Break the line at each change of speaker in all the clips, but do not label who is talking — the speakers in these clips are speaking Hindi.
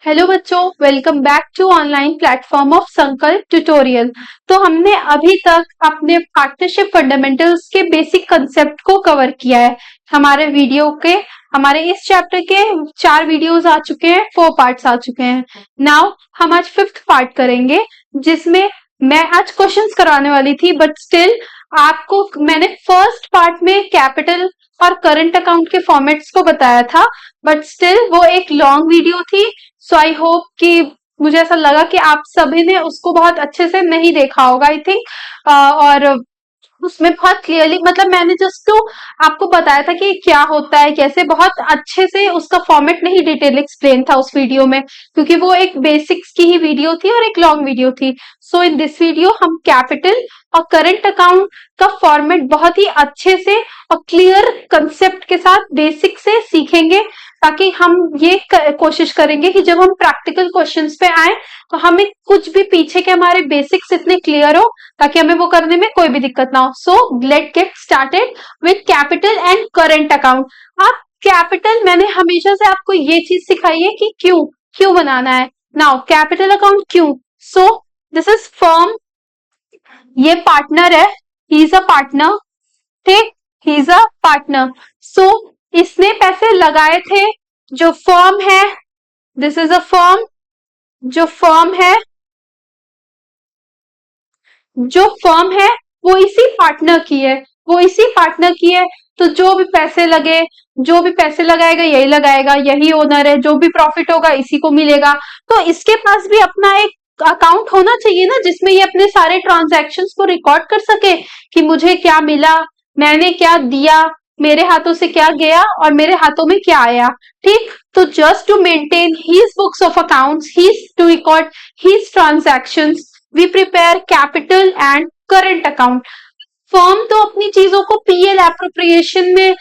हेलो बच्चों, welcome back to online platform of Sankalp tutorial. तो हमने अभी तक अपने पार्टनरशिप फंडामेंटल्स के बेसिक कंसेप्ट को कवर किया है। हमारे इस चैप्टर के 4 वीडियोस आ चुके हैं, 4 पार्ट्स आ चुके हैं। नाउ हम आज 5th पार्ट करेंगे, जिसमें मैं आज क्वेश्चंस करवाने वाली थी, बट स्टिल आपको मैंने फर्स्ट पार्ट में कैपिटल और करंट अकाउंट के फॉर्मेट्स को बताया था, बट स्टिल वो एक लॉन्ग वीडियो थी। सो आई होप कि मुझे ऐसा लगा कि आप सभी ने उसको बहुत अच्छे से नहीं देखा होगा, आई थिंक। और उसमें बहुत क्लियरली, मतलब मैंने जस्ट तो आपको बताया था कि क्या होता है, कैसे, बहुत अच्छे से उसका फॉर्मेट नहीं डिटेल एक्सप्लेन था उस वीडियो में, क्योंकि वो एक बेसिक्स की ही वीडियो थी और एक लॉन्ग वीडियो थी। सो इन दिस वीडियो हम कैपिटल और करंट अकाउंट का फॉर्मेट बहुत ही अच्छे से और क्लियर कंसेप्ट के साथ बेसिक से सीखेंगे, ताकि हम ये कोशिश करेंगे कि जब हम प्रैक्टिकल क्वेश्चंस पे आए तो हमें कुछ भी पीछे के हमारे बेसिक्स इतने क्लियर हो, ताकि हमें वो करने में कोई भी दिक्कत ना हो। So let get started with capital and current account. आप कैपिटल, मैंने हमेशा से आपको ये चीज सिखाई है कि क्यों क्यों बनाना है। नाउ कैपिटल अकाउंट क्यों? सो दिस इज फर्म, ये पार्टनर है, ही इज अ पार्टनर, ठीक, ही इज अ पार्टनर। सो इसने पैसे लगाए थे, जो फर्म है, दिस इज अ फर्म, जो फर्म है, जो फर्म है वो इसी पार्टनर की है, वो इसी पार्टनर की है। तो जो भी पैसे लगे, जो भी पैसे लगाएगा यही लगाएगा, यही ओनर है, जो भी प्रॉफिट होगा इसी को मिलेगा। तो इसके पास भी अपना एक अकाउंट होना चाहिए ना, जिसमें ये अपने सारे ट्रांजैक्शंस को रिकॉर्ड कर सके कि मुझे क्या मिला, मैंने क्या दिया, मेरे हाथों से क्या गया और मेरे हाथों में क्या आया। ठीक, तो just to maintain his books of accounts, his to record his transactions, we prepare capital and current account. Firm तो अपनी चीजों को पीएल एप्रोप्रिएशन में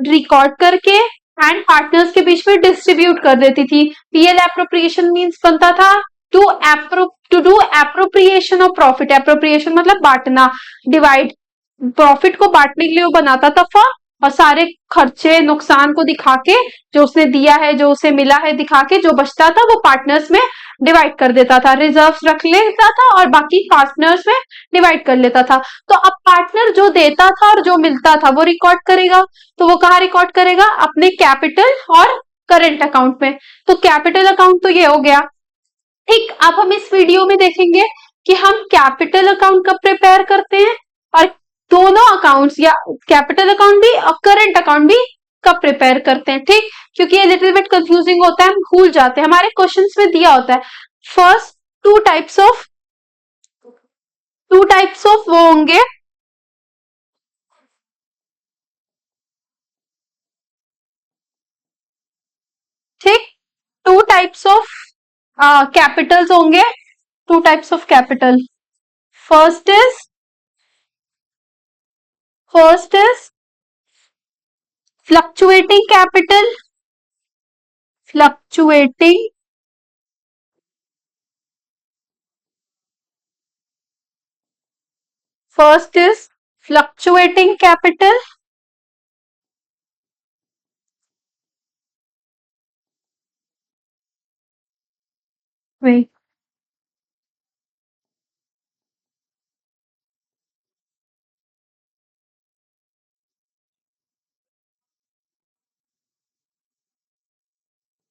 रिकॉर्ड करके एंड पार्टनर्स के बीच में डिस्ट्रीब्यूट कर देती थी। पीएल एप्रोप्रिएशन मींस बनता था to do appropriation of profit. Appropriation मतलब बांटना, डिवाइड, प्रॉफिट को बांटने के लिए वो बनाता था फर्म, और सारे खर्चे नुकसान को दिखा के, जो उसने दिया है, जो उसे मिला है दिखा के, जो बचता था वो पार्टनर्स में डिवाइड कर देता था, रिजर्व्स रख लेता था और बाकी पार्टनर्स में डिवाइड कर लेता था। तो अब पार्टनर जो देता था और जो मिलता था वो रिकॉर्ड करेगा, तो वो कहाँ रिकॉर्ड करेगा? अपने कैपिटल और करंट अकाउंट में। तो कैपिटल अकाउंट तो ये हो गया। ठीक, अब हम इस वीडियो में देखेंगे कि हम कैपिटल अकाउंट कब प्रिपेयर करते हैं और दोनों अकाउंट्स, या कैपिटल अकाउंट भी और करंट अकाउंट भी कब प्रिपेयर करते हैं। ठीक, क्योंकि ये लिटिल बिट कंफ्यूजिंग होता है, हम भूल जाते हैं। हमारे क्वेश्चंस में दिया होता है फर्स्ट टू टाइप्स ऑफ वो होंगे, ठीक, टू टाइप्स ऑफ कैपिटल्स होंगे, two types of capital. First is first is fluctuating capital, fluctuating, first is fluctuating capital, wait,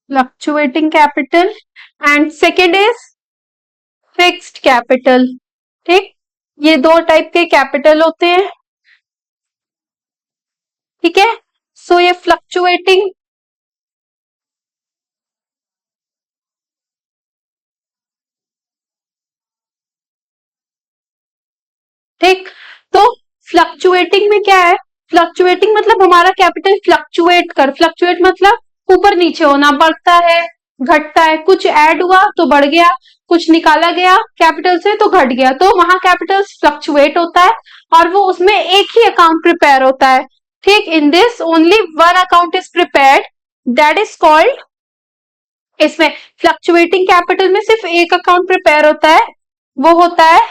fluctuating capital, and second is fixed capital. ठीक, ये दो टाइप के कैपिटल होते हैं। ठीक है, सो ये फ्लक्चुएटिंग, ठीक, तो फ्लक्चुएटिंग में क्या है? फ्लक्चुएटिंग मतलब हमारा कैपिटल फ्लक्चुएट मतलब ऊपर नीचे होना, बढ़ता है, घटता है, कुछ ऐड हुआ तो बढ़ गया, कुछ निकाला गया कैपिटल से तो घट गया, तो वहां कैपिटल फ्लक्चुएट होता है और वो उसमें एक ही अकाउंट प्रिपेयर होता है। ठीक, in this only one account is prepared, that is called, इसमें फ्लक्चुएटिंग कैपिटल में सिर्फ एक अकाउंट प्रिपेयर होता है, वो होता है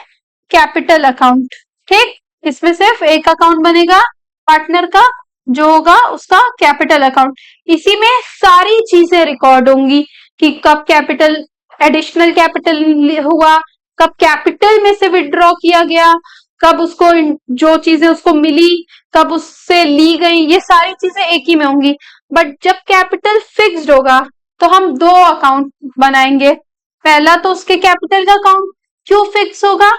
कैपिटल अकाउंट। ठीक, इसमें सिर्फ एक अकाउंट बनेगा पार्टनर का, जो होगा उसका कैपिटल अकाउंट। इसी में सारी चीजें रिकॉर्ड होंगी कि कब कैपिटल एडिशनल कैपिटल हुआ, कब कैपिटल में से विड्रॉ किया गया, कब उसको जो चीजें उसको मिली, कब उससे ली गई, ये सारी चीजें एक ही में होंगी। बट जब कैपिटल फिक्स्ड होगा तो हम दो अकाउंट बनाएंगे। पहला तो उसके कैपिटल का अकाउंट। क्यों फिक्स होगा?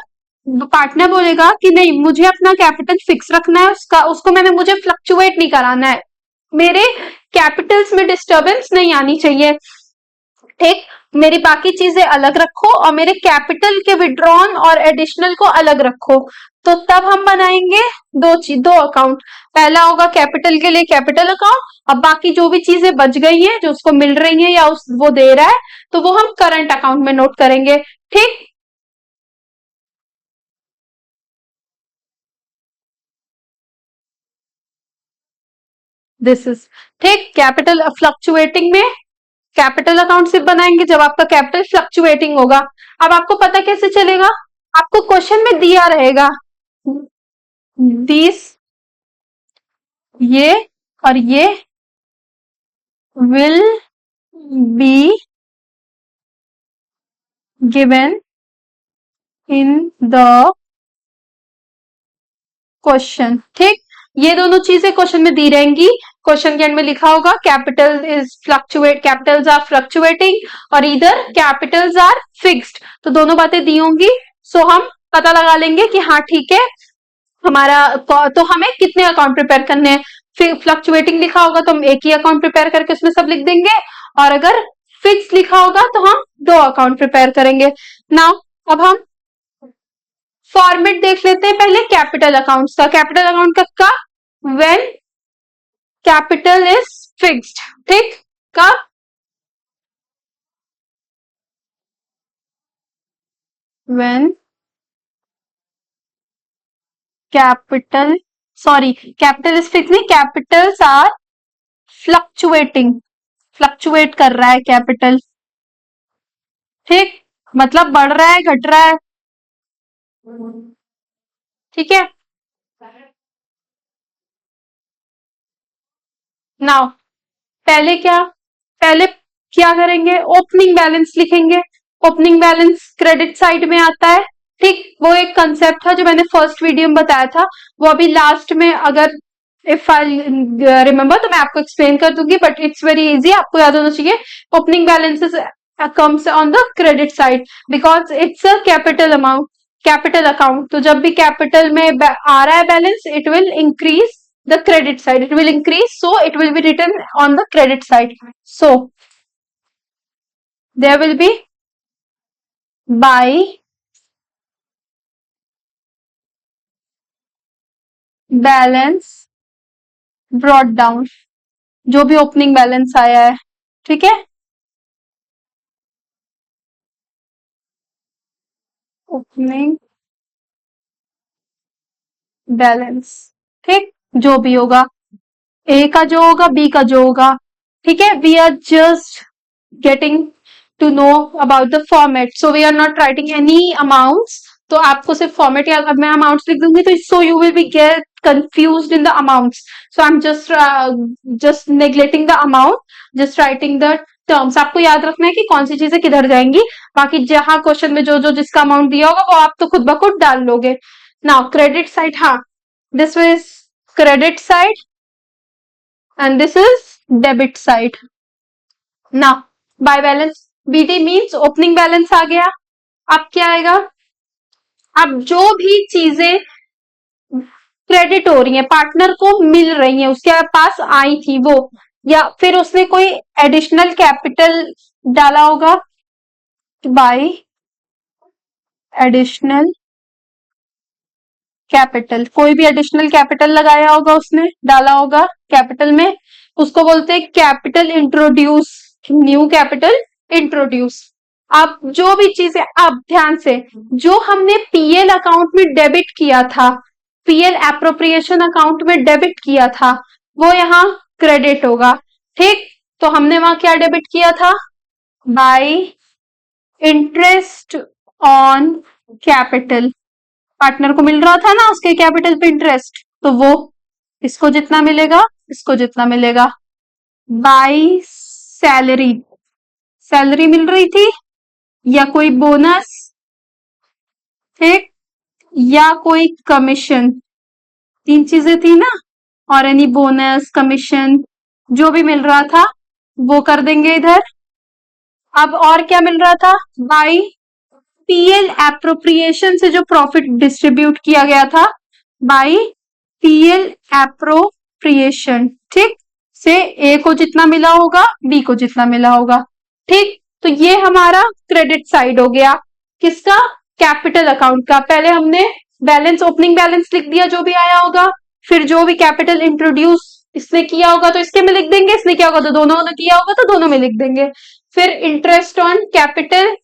पार्टनर बोलेगा कि नहीं, मुझे अपना कैपिटल फिक्स रखना है, उसका उसको मुझे फ्लक्चुएट नहीं कराना है, मेरे कैपिटल्स में डिस्टर्बेंस नहीं आनी चाहिए। ठीक, मेरी बाकी चीजें अलग रखो और मेरे कैपिटल के विड्रॉन और एडिशनल को अलग रखो। तो तब हम बनाएंगे दो अकाउंट। पहला होगा कैपिटल के लिए कैपिटल अकाउंट, अब बाकी जो भी चीजें बच गई हैं, जो उसको मिल रही हैं या वो दे रहा है, तो वो हम करंट अकाउंट में नोट करेंगे। ठीक, दिस इज ठीक। कैपिटल फ्लक्चुएटिंग में कैपिटल अकाउंट सिर्फ बनाएंगे जब आपका कैपिटल फ्लक्चुएटिंग होगा। अब आपको पता कैसे चलेगा? आपको क्वेश्चन में दिया रहेगा दिस, ये और ये will be given in the question. ठीक, ये दोनों चीजें क्वेश्चन में दी रहेंगी। क्वेश्चन के एंड में लिखा होगा capital is fluctuate, capitals are fluctuating और इधर कैपिटल्स आर फिक्स्ड। तो दोनों बातें दी होंगी, सो हम पता लगा लेंगे कि हाँ ठीक है, हमारा तो हमें कितने अकाउंट प्रिपेयर करने हैं। फिर फ्लक्चुएटिंग लिखा होगा तो हम एक ही अकाउंट प्रिपेयर करके उसमें सब लिख देंगे, और अगर फिक्स लिखा होगा तो हम दो अकाउंट प्रिपेयर करेंगे। नाउ अब हम फॉर्मेट देख लेते हैं पहले कैपिटल अकाउंट्स का। कैपिटल अकाउंट का व्हेन कैपिटल इज फिक्स्ड। ठीक, कब? When capital, sorry, capital is fix नहीं, कैपिटल्स आर फ्लक्चुएटिंग, फ्लक्चुएट कर रहा है कैपिटल। ठीक, मतलब बढ़ रहा है, घट रहा है। ठीक है, नाउ पहले क्या करेंगे? ओपनिंग बैलेंस लिखेंगे। ओपनिंग बैलेंस क्रेडिट साइड में आता है। ठीक, वो एक कंसेप्ट था जो मैंने फर्स्ट वीडियो में बताया था, वो अभी लास्ट में अगर इफ आई रिमेम्बर तो मैं आपको एक्सप्लेन कर दूंगी, बट इट्स वेरी इजी, आपको याद होना चाहिए। Opening balances comes on the credit side because it's a capital amount, capital account. तो जब भी कैपिटल में आ रहा है balance, it will increase the credit side, it will increase, so it will be written on the credit side. So there will be by balance brought down, जो भी ओपनिंग बैलेंस आया है। ठीक है, ओपनिंग बैलेंस। ठीक, जो भी होगा, ए का जो होगा, बी का जो होगा। ठीक है, we are just getting to know about the format, so we are not writing any amounts. तो आपको सिर्फ फॉर्मेट याद, अब मैं अमाउंट्स लिख दूंगी तो so you will be gate confused in the amounts, so I am just neglecting the amount, just writing the terms. आपको याद रखना है कि कौन सी चीजें किधर जाएंगी, बाकी जहां क्वेश्चन में जो जो जिसका अमाउंट दिया होगा वो आप तो खुद ब खुद डाल लोगे। नाउ क्रेडिट साइड, हाँ, this is credit side and this is debit side. Now by balance BD means opening balance आ गया। अब क्या आएगा? अब जो भी चीजें क्रेडिट हो रही है, पार्टनर को मिल रही है, उसके पास आई थी वो, या फिर उसने कोई एडिशनल कैपिटल डाला होगा, बाय एडिशनल कैपिटल, कोई भी एडिशनल कैपिटल लगाया होगा, उसने डाला होगा कैपिटल में, उसको बोलते हैं capital introduce, new capital introduce. अब जो भी चीजें, अब ध्यान से, जो हमने पीएल अकाउंट में डेबिट किया था, पीएल एप्रोप्रिएशन अकाउंट में डेबिट किया था, वो यहाँ क्रेडिट होगा। ठीक, तो हमने वहां क्या डेबिट किया था? Bye interest on capital, partner को मिल रहा था ना उसके कैपिटल पे इंटरेस्ट, तो वो इसको जितना मिलेगा, इसको जितना मिलेगा। बाय सैलरी, सैलरी मिल रही थी या कोई बोनस, ठीक, या कोई कमीशन, तीन चीजें थी ना, और एनी बोनस कमीशन जो भी मिल रहा था वो कर देंगे इधर। अब और क्या मिल रहा था, बाई पीएल एप्रोप्रिएशन से जो प्रॉफिट डिस्ट्रीब्यूट किया गया था, बाई पीएल एप्रोप्रिएशन, ठीक, से ए को जितना मिला होगा बी को जितना मिला होगा, ठीक। तो ये हमारा क्रेडिट साइड हो गया, किसका, कैपिटल अकाउंट का। पहले हमने बैलेंस, ओपनिंग बैलेंस लिख दिया जो भी आया होगा, फिर जो भी कैपिटल इंट्रोड्यूस इसने किया होगा तो इसके में लिख देंगे, इसने किया होगा तो दोनों ने किया होगा तो दोनों में लिख देंगे। फिर interest on capital,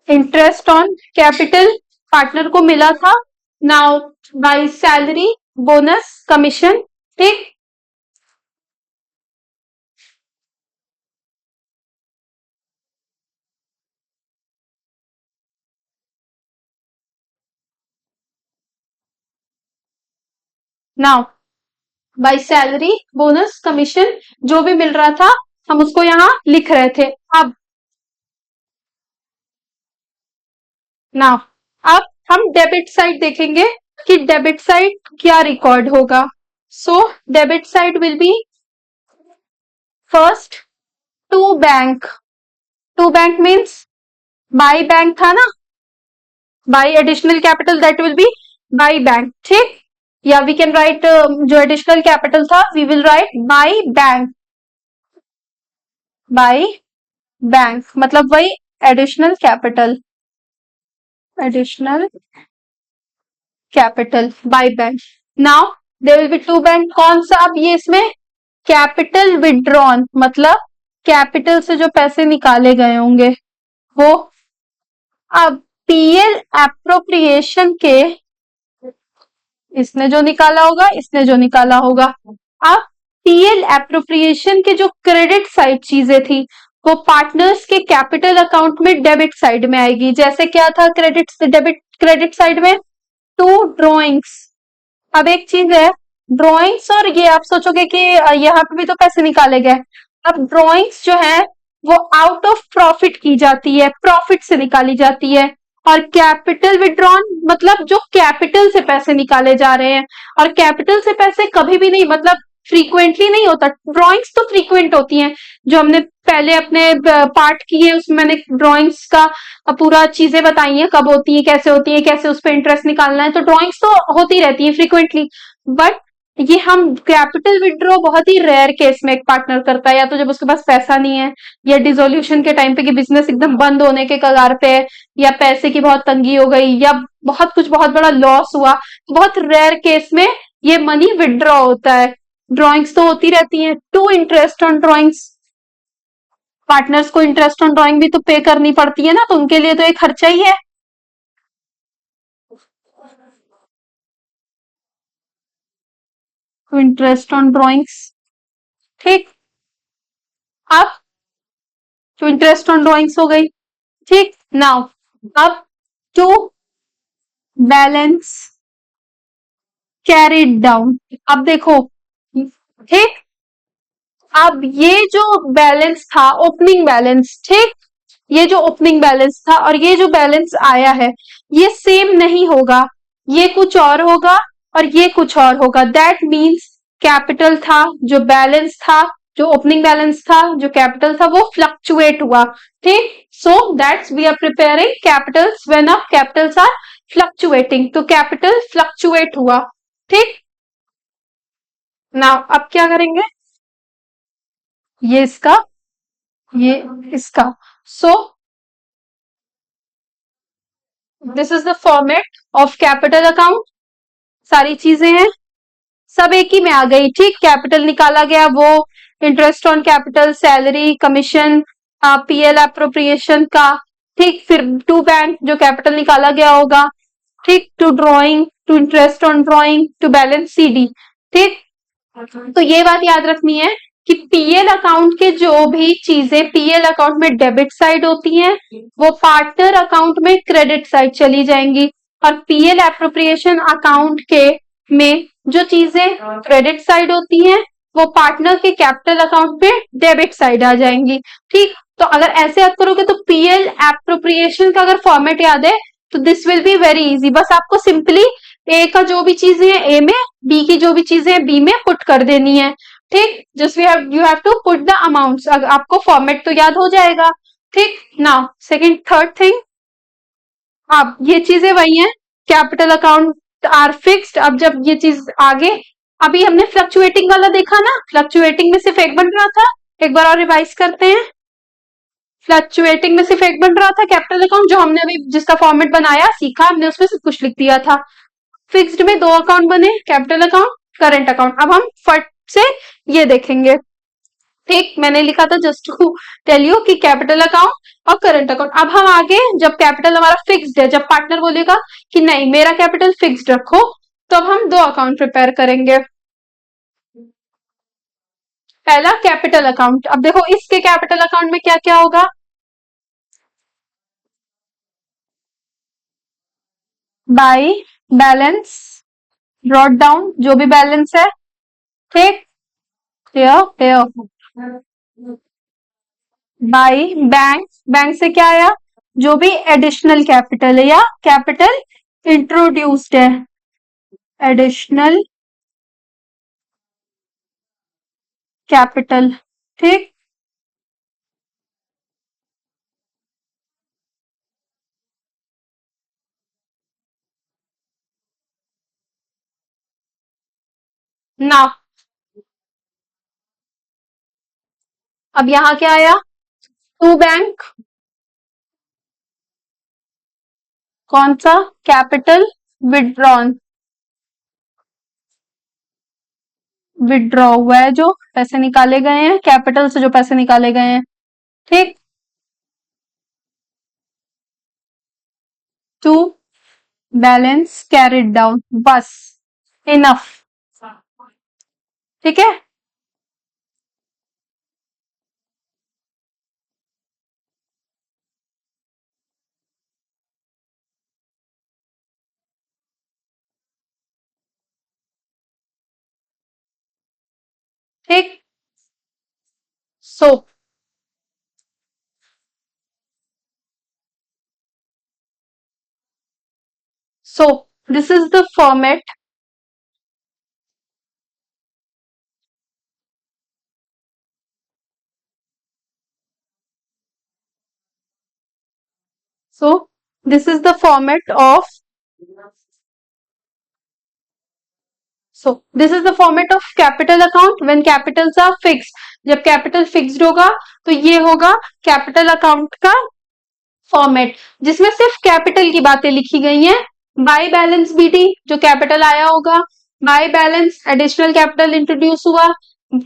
interest on capital partner को मिला था, now by salary bonus commission, ठीक। Now by salary bonus commission जो भी मिल रहा था हम उसको यहाँ लिख रहे थे। नाउ अब हम डेबिट साइड देखेंगे कि डेबिट साइड क्या रिकॉर्ड होगा। So debit side will be first to bank, to bank means by bank था ना, by additional capital that will be by bank, ठीक। या वी कैन राइट जो एडिशनल कैपिटल था we will write by bank, by bank मतलब वही additional capital, additional capital by bank. Now there will be to bank, कौन सा, अब ये इसमें कैपिटल विड्रॉन मतलब कैपिटल से जो पैसे निकाले गए होंगे वो। अब पीएल एप्रोप्रिएशन के, इसने जो निकाला होगा इसने जो निकाला होगा। अब पीएल एप्रोप्रिएशन के जो क्रेडिट साइड चीजें थी वो पार्टनर्स के कैपिटल अकाउंट में डेबिट साइड में आएगी। जैसे क्या था क्रेडिट डेबिट क्रेडिट साइड में, टू ड्रॉइंग्स। अब एक चीज है ड्रॉइंग्स, और ये आप सोचोगे कि यहाँ पे भी तो पैसे निकाले गए। अब ड्रॉइंग्स जो है वो आउट ऑफ प्रॉफिट की जाती है, प्रॉफिट से निकाली जाती है, और कैपिटल विड्रॉन मतलब जो कैपिटल से पैसे निकाले जा रहे हैं, और कैपिटल से पैसे कभी भी नहीं मतलब फ्रीक्वेंटली नहीं होता। ड्रॉइंग्स तो फ्रीक्वेंट होती हैं, जो हमने पहले अपने पार्ट किए उसमें मैंने ड्रॉइंग्स का पूरा चीजें बताई हैं, कब होती है, कैसे होती है, कैसे उस पर इंटरेस्ट निकालना है, तो ड्रॉइंग्स तो होती रहती है फ्रीक्वेंटली। बट ये हम कैपिटल विड्रॉ बहुत ही रेयर केस में एक पार्टनर करता है, या तो जब उसके पास पैसा नहीं है, या डिसोल्यूशन के टाइम पे कि बिजनेस एकदम बंद होने के कगार पे है, या पैसे की बहुत तंगी हो गई, या बहुत कुछ बहुत बड़ा लॉस हुआ, बहुत रेयर केस में ये मनी विड्रॉ होता है। ड्रॉइंग्स तो होती रहती हैं। To interest on drawings, partners को इंटरेस्ट ऑन ड्रॉइंग भी तो पे करनी पड़ती है ना, तो उनके लिए तो एक खर्चा ही है। इंटरेस्ट ऑन ड्रॉइंग्स, ठीक। अब तो इंटरेस्ट ऑन ड्रॉइंग्स हो गई, ठीक। नाउ अब टू बैलेंस कैरिड डाउन, अब देखो, ठीक। अब ये जो बैलेंस था ओपनिंग बैलेंस, ठीक, ये जो ओपनिंग बैलेंस था और ये जो बैलेंस आया है ये सेम नहीं होगा, ये कुछ और होगा और ये कुछ और होगा। दैट मीन्स कैपिटल था, जो बैलेंस था, जो ओपनिंग बैलेंस था, जो कैपिटल था वो फ्लक्चुएट हुआ, ठीक। So that's we are preparing capitals when of capitals are fluctuating, तो कैपिटल फ्लक्चुएट हुआ, ठीक। नाउ अब क्या करेंगे, ये इसका, ये इसका। सो this is the format of capital account, सारी चीजें हैं सब एक ही में आ गई, ठीक। कैपिटल निकाला गया वो interest on capital, salary, commission, PL appropriation का, ठीक। फिर टू बैंक जो कैपिटल निकाला गया होगा, ठीक, to drawing, to interest on drawing, to balance CD, ठीक। तो ये बात याद रखनी है कि पीएल अकाउंट के जो भी चीजें पीएल अकाउंट में डेबिट साइड होती हैं वो पार्टनर अकाउंट में क्रेडिट साइड चली जाएंगी, और पीएल एप्रोप्रिएशन अकाउंट के में जो चीजें क्रेडिट साइड होती हैं वो पार्टनर के कैपिटल अकाउंट पे डेबिट साइड आ जाएंगी, ठीक। तो अगर ऐसे याद करोगे तो पीएल एप्रोप्रिएशन का अगर फॉर्मेट याद है तो this will be very easy. बस आपको सिंपली ए का जो भी चीजें है ए में, बी की जो भी चीजें है बी में पुट कर देनी है। ठीक, just you have to put the amounts. आपको फॉर्मेट तो याद हो जाएगा। ठीक, नाउ सेकंड थर्ड थिंग, अब ये चीजें वही हैं, कैपिटल अकाउंट आर फिक्स्ड। अब जब ये चीज आगे, अभी हमने फ्लक्चुएटिंग वाला देखा ना, फ्लक्चुएटिंग में सिर्फ एक बन रहा था, एक बार और रिवाइज करते हैं। फ्लक्चुएटिंग में सिर्फ एक बन रहा था कैपिटल अकाउंट, जो हमने अभी जिसका फॉर्मेट बनाया सीखा हमने उसमें सब कुछ लिख दिया था। फिक्स्ड में दो अकाउंट बने, कैपिटल अकाउंट, करंट अकाउंट। अब हम फट से ये देखेंगे। ठीक, मैंने लिखा था जस्ट टू टेल यू कि कैपिटल अकाउंट और करंट अकाउंट। अब हम आगे, जब कैपिटल हमारा फिक्स्ड है, जब पार्टनर बोलेगा कि नहीं मेरा कैपिटल फिक्स्ड रखो, तो अब हम दो अकाउंट प्रिपेयर करेंगे। पहला कैपिटल अकाउंट। अब देखो इसके कैपिटल अकाउंट में क्या क्या होगा। बाई बैलेंस ब्रॉट डाउन, जो भी बैलेंस है। ठीक, बाई बैंक, बैंक से क्या आया, जो भी एडिशनल कैपिटल है या कैपिटल इंट्रोड्यूस्ड है, एडिशनल कैपिटल। ठीक, ना अब यहां क्या आया, टू बैंक, कौन सा, कैपिटल विड्रॉन, विड्रॉ हुआ है जो पैसे निकाले गए हैं, कैपिटल से जो पैसे निकाले गए हैं। ठीक, टू बैलेंस कैरिड डाउन, बस इनफ। ठीक है, ठीक, so so this is the format. So this is the format of, so this is the format of capital account when capitals are fixed. जब कैपिटल फिक्स्ड होगा तो ये होगा कैपिटल अकाउंट का फॉर्मेट, जिसमें सिर्फ कैपिटल की बातें लिखी गई हैं। बाय बैलेंस बीटी, जो कैपिटल आया होगा, by balance additional capital introduce हुआ,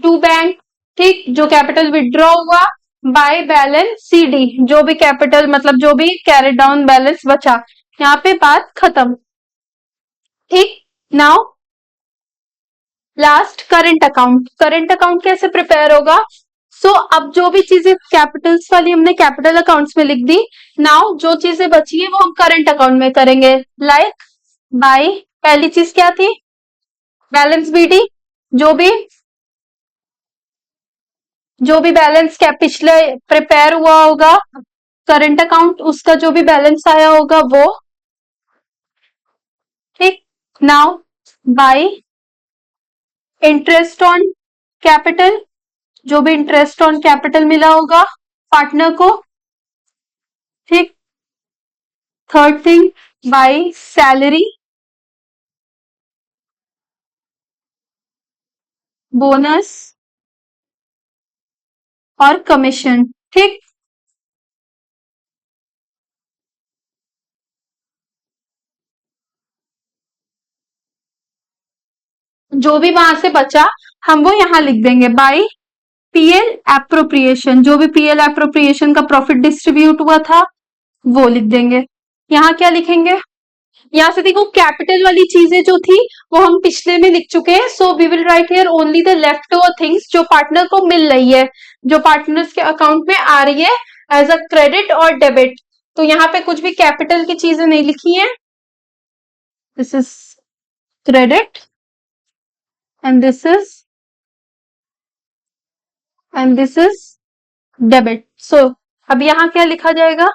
टू बैंक, ठीक, जो कैपिटल विड्रॉ हुआ, बाय बैलेंस सीडी, जो भी कैपिटल मतलब जो भी कैरी डाउन बैलेंस बचा। यहाँ पे बात खत्म। ठीक, now last current account. Current account कैसे प्रिपेयर होगा, अब जो भी चीजें कैपिटल्स वाली हमने कैपिटल अकाउंट्स में लिख दी, नाउ जो चीजें बची है वो हम करंट अकाउंट में करेंगे। लाइक बाई, पहली चीज क्या थी, बैलेंस बीडी, जो भी बैलेंस क्या पिछले प्रिपेयर हुआ होगा करंट अकाउंट, उसका जो भी बैलेंस आया होगा वो। ठीक, now by interest on capital, जो भी इंटरेस्ट ऑन कैपिटल मिला होगा पार्टनर को। ठीक, third thing by salary, bonus और कमीशन। ठीक, जो भी वहां से बचा हम वो यहां लिख देंगे बाई पीएल एप्रोप्रिएशन, जो भी पीएल एप्रोप्रिएशन का प्रॉफिट डिस्ट्रीब्यूट हुआ था वो लिख देंगे। यहाँ क्या लिखेंगे, यहाँ से देखो कैपिटल वाली चीजें जो थी वो हम पिछले में लिख चुके हैं। So we will write here only the left over things जो पार्टनर को मिल रही है, जो पार्टनर्स के अकाउंट में आ रही है एज अ क्रेडिट और डेबिट। तो यहाँ पे कुछ भी कैपिटल की चीजें नहीं लिखी है। This is credit and this is debit. So अब यहाँ क्या लिखा जाएगा?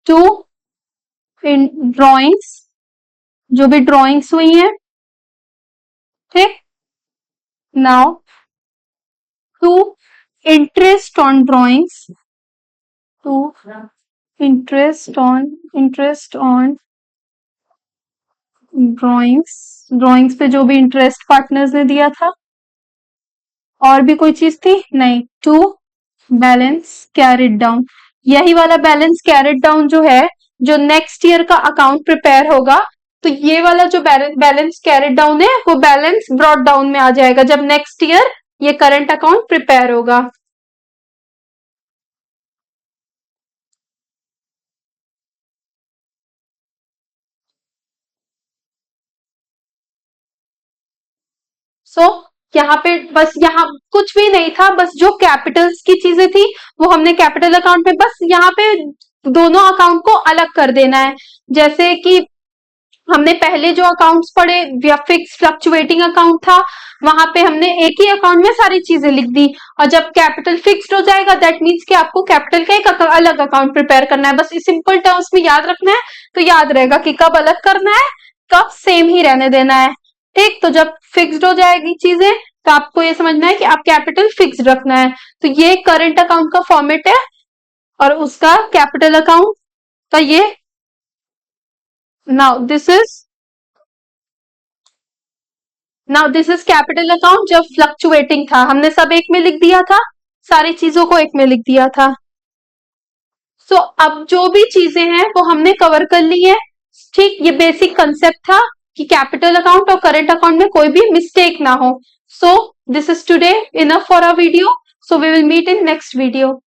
टू इन ड्रॉइंग्स, जो भी ड्रॉइंग्स हुई हैं, ठीक। Now to interest on drawings, to interest on drawings, drawings पे जो भी इंटरेस्ट पार्टनर्स ने दिया था। और भी कोई चीज थी? नहीं। टू बैलेंस कैरिड डाउन, यही वाला बैलेंस कैरिड डाउन जो है, जो नेक्स्ट ईयर का अकाउंट प्रिपेयर होगा, तो ये वाला जो बैलेंस कैरिड डाउन है वो बैलेंस ब्रॉट डाउन में आ जाएगा जब नेक्स्ट ईयर ये करंट अकाउंट प्रिपेयर होगा। सो यहाँ पे बस यहाँ कुछ भी नहीं था, बस जो कैपिटल्स की चीजें थी वो हमने कैपिटल अकाउंट में, बस यहाँ पे दोनों अकाउंट को अलग कर देना है। जैसे कि हमने पहले जो अकाउंट्स पढ़े, या फिक्स फ्लक्चुएटिंग अकाउंट था, वहां पे हमने एक ही अकाउंट में सारी चीजें लिख दी। और जब कैपिटल फिक्स्ड हो जाएगा, दैट मीन्स कि आपको कैपिटल का एक अलग अकाउंट प्रिपेयर करना है। बस इस सिंपल टर्म्स में याद रखना है, तो याद रहेगा कि कब अलग करना है, कब सेम ही रहने देना है। ठीक, तो जब फिक्स्ड हो जाएगी चीजें, तो आपको ये समझना है कि आप कैपिटल फिक्स्ड रखना है। तो ये करंट अकाउंट का फॉर्मेट है, और उसका कैपिटल अकाउंट का ये। Now this is now this is capital account जब फ्लक्चुएटिंग था, हमने सब एक में लिख दिया था, सारी चीजों को एक में लिख दिया था। सो अब जो भी चीजें हैं वो हमने कवर कर ली है। ठीक, ये बेसिक कंसेप्ट था कि कैपिटल अकाउंट और करंट अकाउंट में कोई भी मिस्टेक ना हो। So this is today enough for a video, so we will meet in next video.